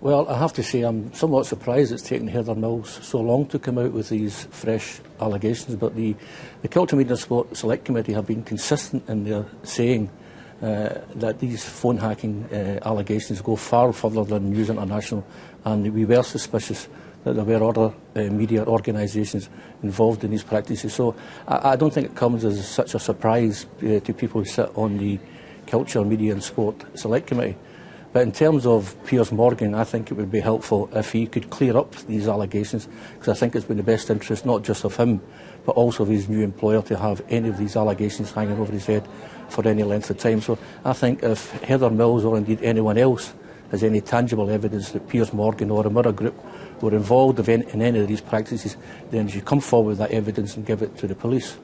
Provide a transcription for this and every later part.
Well, I have to say I'm somewhat surprised it's taken Heather Mills so long to come out with these fresh allegations, but the Culture, Media and Sport Select Committee have been consistent in their saying that these phone hacking allegations go far further than News International, and we were suspicious that there were other media organisations involved in these practices. So I don't think it comes as such a surprise to people who sit on the Culture, Media and Sport Select Committee. But in terms of Piers Morgan, I think it would be helpful if he could clear up these allegations, because I think it's been the best interest not just of him, but also of his new employer to have any of these allegations hanging over his head for any length of time. So I think if Heather Mills or indeed anyone else has any tangible evidence that Piers Morgan or a Mirror Group were involved in any of these practices, then you come forward with that evidence and give it to the police.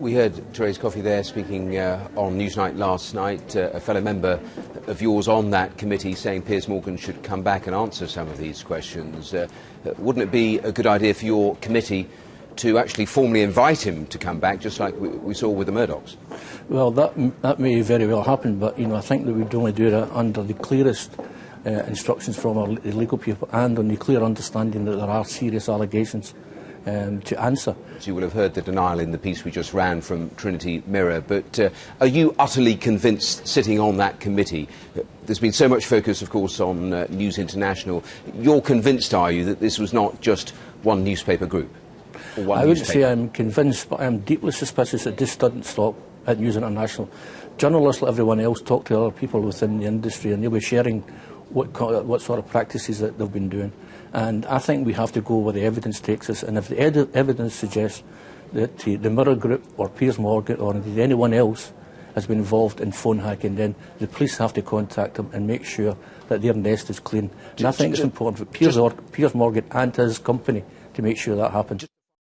We heard Therese Coffey there speaking on Newsnight last night, a fellow member of yours on that committee saying Piers Morgan should come back and answer some of these questions. Wouldn't it be a good idea for your committee to actually formally invite him to come back, just like we saw with the Murdochs? Well, that may very well happen, but I think that we'd only do that under the clearest instructions from our legal people and on the clear understanding that there are serious allegations to answer. So you will have heard the denial in the piece we just ran from Trinity Mirror, but are you utterly convinced, sitting on that committee, there's been so much focus, of course, on News International, you're convinced, are you, that this was not just one newspaper group? Or one I wouldn't newspaper? say I'm convinced, but I'm deeply suspicious that this doesn't stop at News International. Journalists, like everyone else, talk to other people within the industry, and they'll be sharing what sort of practices that they've been doing. And I think we have to go where the evidence takes us, and if the evidence suggests that the Mirror Group or Piers Morgan or indeed anyone else has been involved in phone hacking, then the police have to contact them and make sure that their nest is clean. And I think it's important for Piers Morgan and his company to make sure that happens.